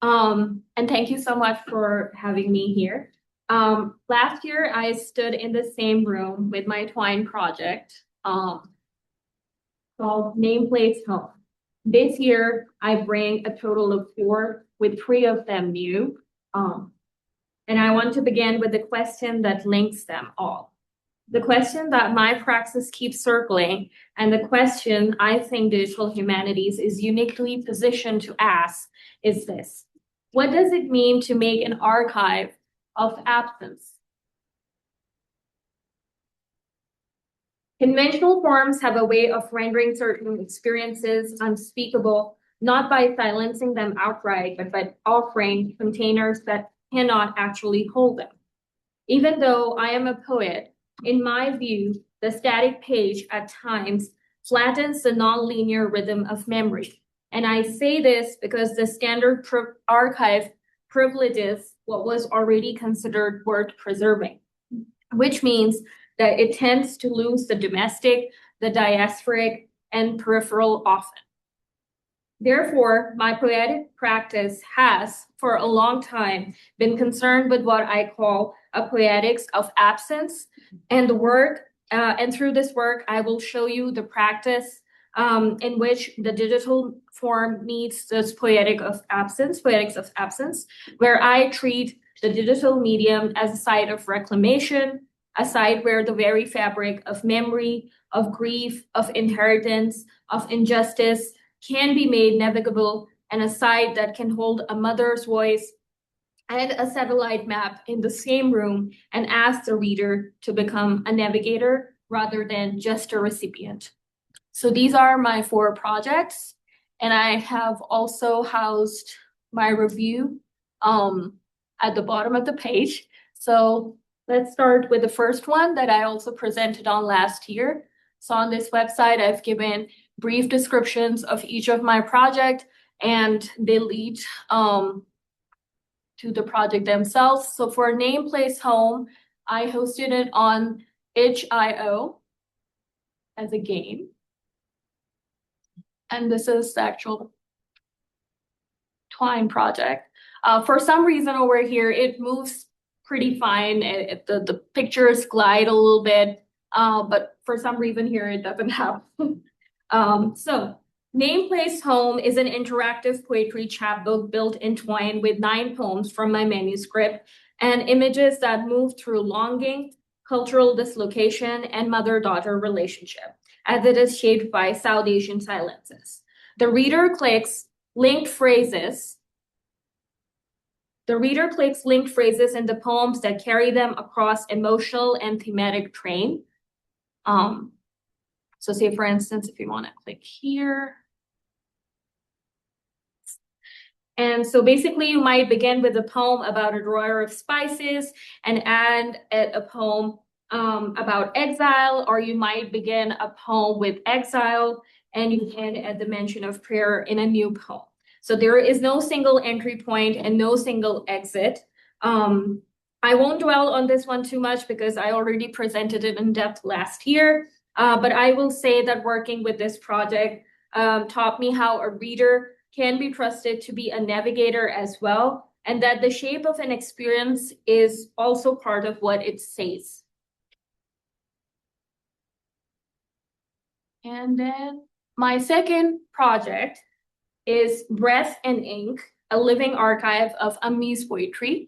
And thank you so much for having me here. Last year I stood in the same room with my twine project, called Nameplates Home. This year I bring a total of four, with three of them new. And I want to begin with the question that links them all. The question that my praxis keeps circling, and the question I think digital humanities is uniquely positioned to ask, is this: what does it mean to make an archive of absence? Conventional forms have a way of rendering certain experiences unspeakable, not by silencing them outright, but by offering containers that cannot actually hold them. Even though I am a poet, in my view, the static page at times flattens the nonlinear rhythm of memory. And I say this because the standard archive privileges what was already considered worth preserving, which means that it tends to lose the domestic, the diasporic, and peripheral often. Therefore, my poetic practice has, for a long time, been concerned with what I call a poetics of absence, and the work, and through this work, I will show you the practice in which the digital form meets this poetics of absence, where I treat the digital medium as a site of reclamation, a site where the very fabric of memory, of grief, of inheritance, of injustice can be made navigable, and a site that can hold a mother's voice and a satellite map in the same room and ask the reader to become a navigator rather than just a recipient. So these are my four projects, and I have also housed my review at the bottom of the page. So let's start with the first one that I also presented on last year. So on this website, I've given brief descriptions of each of my project, and they lead to the project themselves. So for Nameplace Home, I hosted it on itch.io as a game. And this is the actual twine project. For some reason over here, it moves pretty fine. The pictures glide a little bit, but for some reason here, it doesn't have. So Nameplace Home is an interactive poetry chapbook built in twine with 9 poems from my manuscript and images that move through longing, cultural dislocation, and mother-daughter relationship, as it is shaped by South Asian silences. The reader clicks linked phrases in the poems that carry them across emotional and thematic terrain. So say, for instance, if you want to click here. And so basically you might begin with a poem about a drawer of spices and add a poem about exile, or you might begin a poem with exile and you end at the mention of prayer in a new poem. So there is no single entry point and no single exit. I won't dwell on this one too much because I already presented it in depth last year. But I will say that working with this project taught me how a reader can be trusted to be a navigator as well, and that the shape of an experience is also part of what it says. And then my second project is Breath and Ink, a living archive of Ammi's poetry.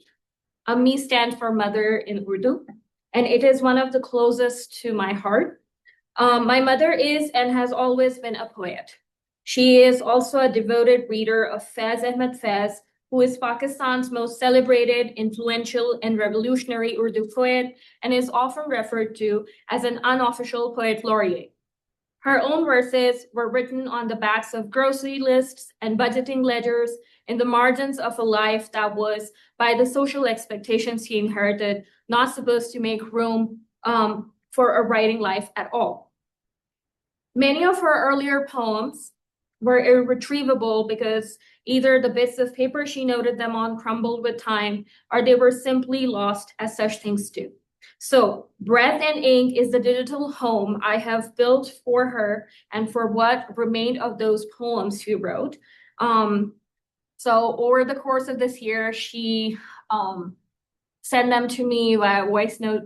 Ammi stands for mother in Urdu, and it is one of the closest to my heart. My mother is and has always been a poet. She is also a devoted reader of Faiz Ahmed Faiz, who is Pakistan's most celebrated, influential, and revolutionary Urdu poet, and is often referred to as an unofficial poet laureate. Her own verses were written on the backs of grocery lists and budgeting ledgers, in the margins of a life that was, by the social expectations she inherited, not supposed to make room for a writing life at all. Many of her earlier poems were irretrievable because either the bits of paper she noted them on crumbled with time, or they were simply lost, as such things do. So Breath and Ink is the digital home I have built for her and for what remained of those poems she wrote. So over the course of this year, she sent them to me via voice note,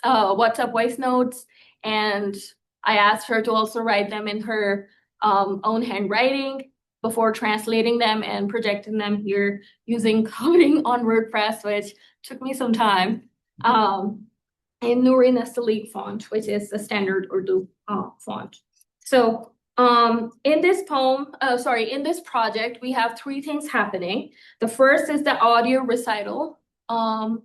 WhatsApp voice notes, and I asked her to also write them in her own handwriting before translating them and projecting them here using coding on WordPress, which took me some time. In Nuri Nastaliq font, which is the standard Urdu font. So in this in this project, we have three things happening. The first is the audio recital. So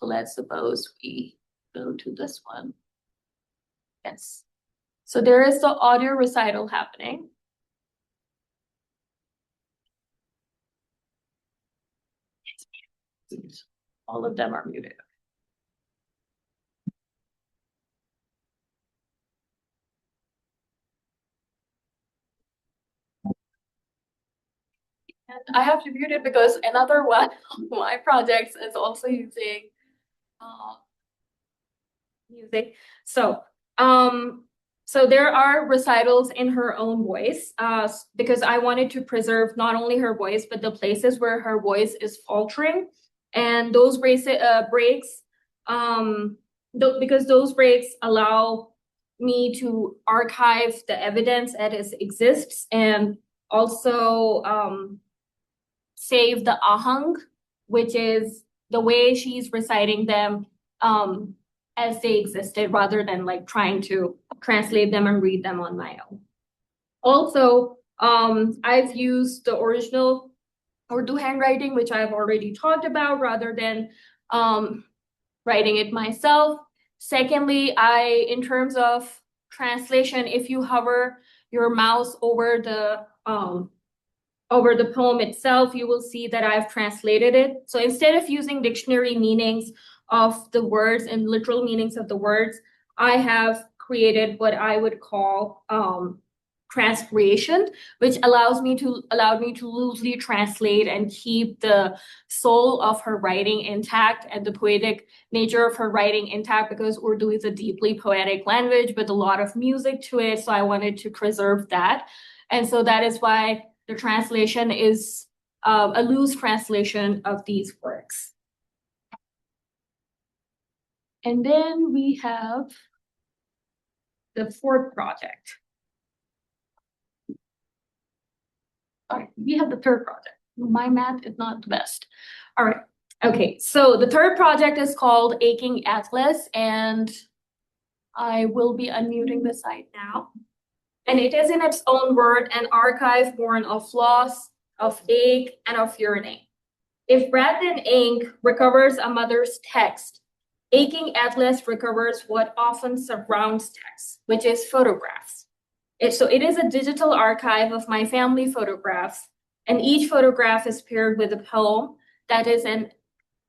let's suppose we go to this one. Yes. So there is the audio recital happening. All of them are muted. And I have to mute it because another one of my projects is also using music. So, so there are recitals in her own voice, because I wanted to preserve not only her voice, but the places where her voice is faltering. And those breaks, because those breaks allow me to archive the evidence as it exists and also save the ahang, which is the way she's reciting them as they existed rather than like trying to translate them and read them on my own. Also, I've used the original Urdu handwriting, which I've already talked about, rather than writing it myself. Secondly, in terms of translation, if you hover your mouse over the poem itself, you will see that I've translated it. So instead of using dictionary meanings of the words and literal meanings of the words, I have created what I would call transcreation, which allowed me to loosely translate and keep the soul of her writing intact and the poetic nature of her writing intact, because Urdu is a deeply poetic language with a lot of music to it. So I wanted to preserve that. And so that is why the translation is a loose translation of these works. And then we have the fourth project. We have the third project. My math is not the best. All right. Okay. So the third project is called Aching Atlas, and I will be unmuting the site now. And it is in its own word an archive born of loss, of ache, and of yearning. If breath and ink recovers a mother's text, Aching Atlas recovers what often surrounds text, which is photographs. So it is a digital archive of my family photographs, and each photograph is paired with a poem that is an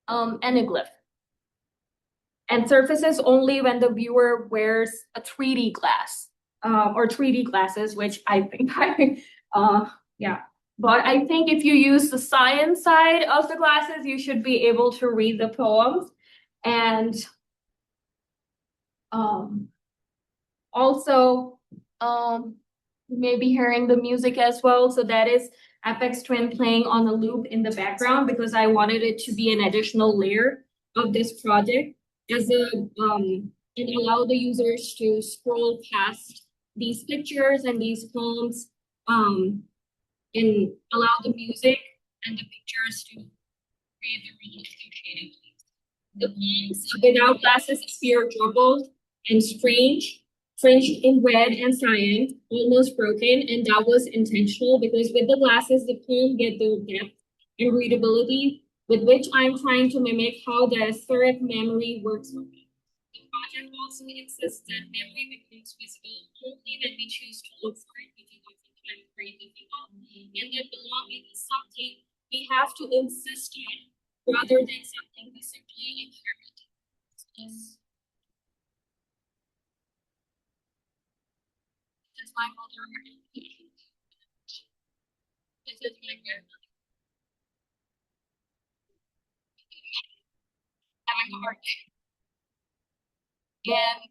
anaglyph and surfaces only when the viewer wears a 3D glass or 3D glasses, which I think yeah. But I think if you use the science side of the glasses, you should be able to read the poems. And also, you may be hearing the music as well. So that is Apex Twin playing on a loop in the background because I wanted it to be an additional layer of this project as and allow the users to scroll past these pictures and these poems, and allow the music and the pictures to create their own associated things. The poems without glasses appear jumbled and strange, fringed in red and cyan, almost broken, and that was intentional because with the glasses, the poem get the depth and readability with which I'm trying to mimic how the etheric memory works for me. The project also insists that memory becomes visible only when we choose to look for it within our time frame difficult, and that belonging is something we have to insist on rather than something we simply inherit. Yes. This is my mother. This is my grandmother. Having a hard day. And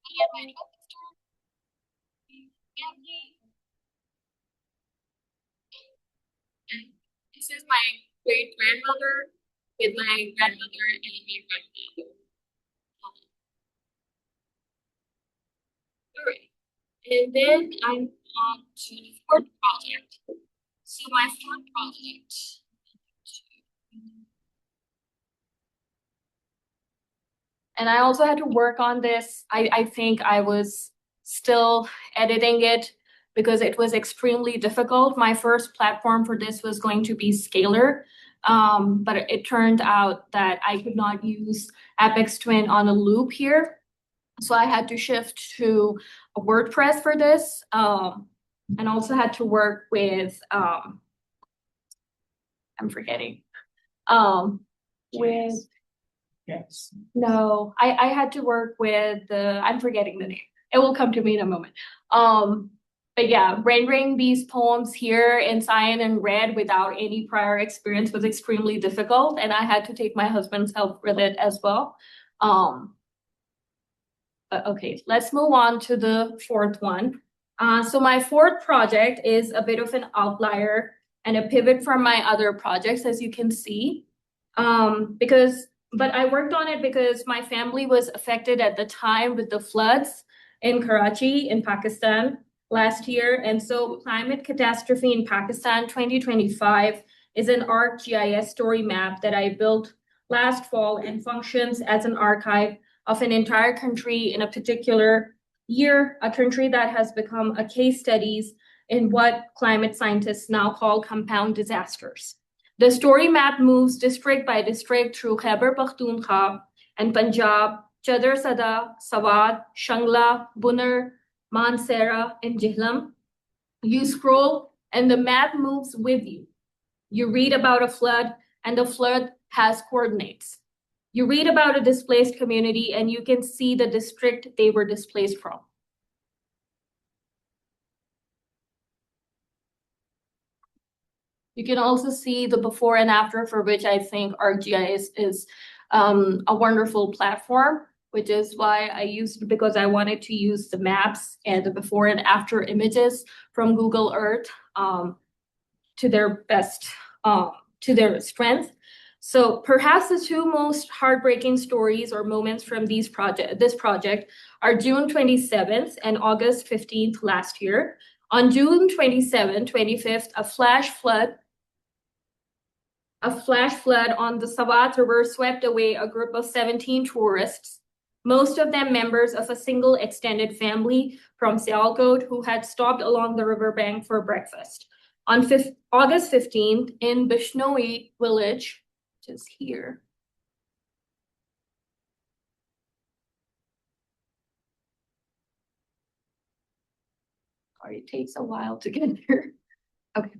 me and my And this is my great grandmother with my grandmother and my grandfather. All right. And then I'm on to the fourth project. So my fourth project. And I also had to work on this. I think I was still editing it because it was extremely difficult. My first platform for this was going to be Scalar. But it turned out that I could not use Apex Twin on a loop here. So I had to shift to a WordPress for this. And also had to work with I'm forgetting. With Yes. No, I had to work with I'm forgetting the name. It will come to me in a moment. But yeah, rendering these poems here in cyan and red without any prior experience was extremely difficult, and I had to take my husband's help with it as well. But okay, let's move on to the fourth one. So my fourth project is a bit of an outlier and a pivot from my other projects, as you can see. But I worked on it because my family was affected at the time with the floods in Karachi in Pakistan last year. And so climate catastrophe in Pakistan 2025 is an ArcGIS story map that I built last fall and functions as an archive of an entire country in a particular year, a country that has become a case studies in what climate scientists now call compound disasters. The story map moves district by district through Khyber Pakhtunkhwa and Punjab, Chadar Sada, Sawat, Shangla, Buner, Mansehra, and Jihlam. You scroll and the map moves with you. You read about a flood and the flood has coordinates. You read about a displaced community and you can see the district they were displaced from. You can also see the before and after, for which I think ArcGIS is a wonderful platform, which is why I used it, because I wanted to use the maps and the before and after images from Google Earth to their best, to their strength. So perhaps the two most heartbreaking stories or moments from this project are June 27th and August 15th last year. On June 27th, 25th, a flash flood on the Sawat River swept away a group of 17 tourists, most of them members of a single extended family from Sialkot who had stopped along the riverbank for breakfast. On August 15th, in Bishnoi village, which is here. Sorry, it takes a while to get here. Okay.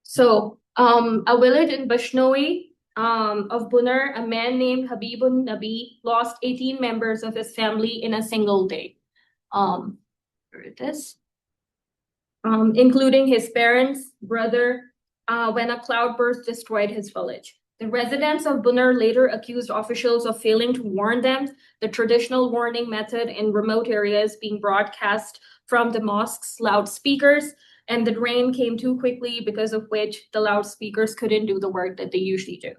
So a village in Bishnoi of Buner, a man named Habibun Nabi lost 18 members of his family in a single day. Where it is? Including his parents, brother, when a cloudburst destroyed his village. The residents of Buner later accused officials of failing to warn them, the traditional warning method in remote areas being broadcast from the mosque's loudspeakers, and the rain came too quickly, because of which the loudspeakers couldn't do the work that they usually do.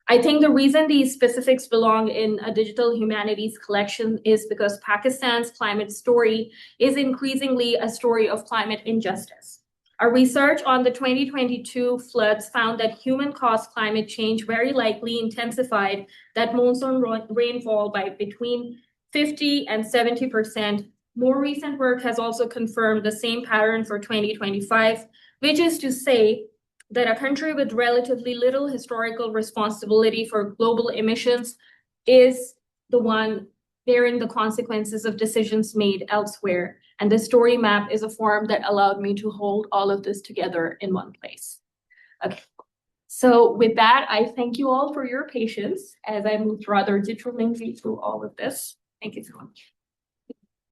I think the reason these specifics belong in a digital humanities collection is because Pakistan's climate story is increasingly a story of climate injustice. Our research on the 2022 floods found that human-caused climate change very likely intensified that monsoon rainfall by between 50 and 70%. More recent work has also confirmed the same pattern for 2025, which is to say that a country with relatively little historical responsibility for global emissions is the one bearing the consequences of decisions made elsewhere. And the story map is a form that allowed me to hold all of this together in one place. Okay. So with that, I thank you all for your patience as I moved rather digitally through all of this. Thank you so much.